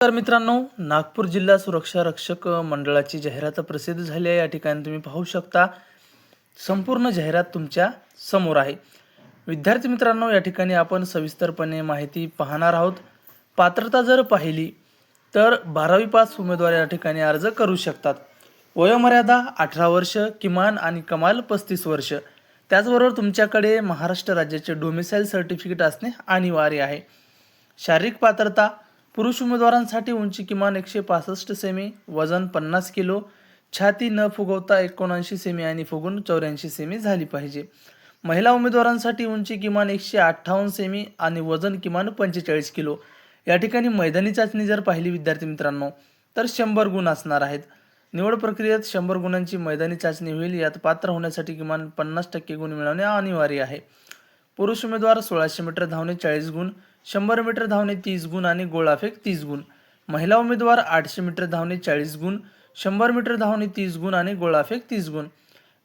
तर मित्रांनो, नागपूर जिल्हा सुरक्षा रक्षक मंडळाची जाहिरात प्रसिद्ध झाली आहे। या ठिकाणी तुम्ही पाहू शकता, संपूर्ण जाहिरात तुमच्या समोर आहे। विद्यार्थी मित्रांनो, या ठिकाणी आपण सविस्तरपणे माहिती पाहणार आहोत। पात्रता जर पाहिली तर 12वी पास उमेदवार या ठिकाणी अर्ज करू शकतात। वयोमर्यादा 18 वर्ष किमान आणि कमाल 35 वर्ष। त्याचबरोबर तुमच्याकडे महाराष्ट्र राज्याचे डोमिसाइल सर्टिफिकेट असणे अनिवार्य आहे। शारीरिक पात्रता पुरुष उमेदवारांसाठी उंची किमान 165 सेमी, वजन 50 किलो, छाती न फुगवता 79 सेमी आणि फुगून 84 सेमी झाली पाहिजे। महिला उमेदवारांसाठी उंची किमान 158 सेमी आणि वजन किमान 45 किलो। या ठिकाणी मैदानी चाचणी जर पाहिली विद्यार्थी मित्रांनो तर 100 गुण असणार आहेत। निवड प्रक्रियेत 100 गुणांची मैदानी चाचणी होईल। यात पात्र होण्यासाठी किमान 50% गुण मिळवणे अनिवार्य आहे। पुरुष उमेदवार 1600 मीटर धावणे 40 गुण, 100 मीटर धावणे 30 गुण आणि गोळाफेक 30 गुण। महिला उमेदवार 800 मीटर धावणे 40 गुण, 100 मीटर धावणे 30 गुण आणि गोळाफेक 30 गुण।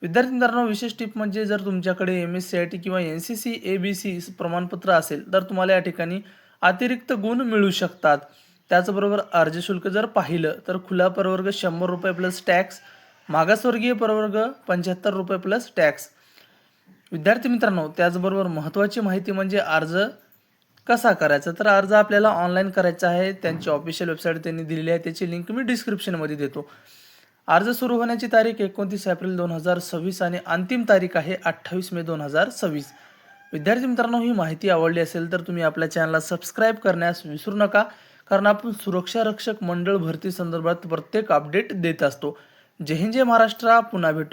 विद्यार्थी मित्रांनो, विशेष टिप म्हणजे जर तुमच्याकडे MSCIT किंवा NCC ABC प्रमाणपत्र असेल तर तुम्हाला या ठिकाणी अतिरिक्त गुण मिळू शकतात। त्याचबरोबर अर्ज शुल्क जर पाहिलं तर खुला प्रवर्ग 100 रुपये प्लस टॅक्स, मागासवर्गीय प्रवर्ग 75 रुपये प्लस टॅक्स। विद्यार्थी मित्रांनो, त्याचबरोबर महत्त्वाची माहिती म्हणजे अर्ज कसा करायचा, तर अर्ज आपल्याला ऑनलाईन करायचा आहे। त्यांची ऑफिशियल वेबसाईट त्यांनी दिलेली आहे, त्याची लिंक मी डिस्क्रिप्शनमध्ये देतो। अर्ज सुरू होण्याची तारीख 29 एप्रिल 2026 आणि अंतिम तारीख आहे 28 मे 2026। विद्यार्थी मित्रांनो, ही माहिती आवडली असेल तर तुम्ही आपल्या चॅनलला सबस्क्राईब करण्यास विसरू नका, कारण आपण सुरक्षा रक्षक मंडळ भरती संदर्भात प्रत्येक अपडेट देत असतो। जय हिंद, जय महाराष्ट्र। पुन्हा भेटू।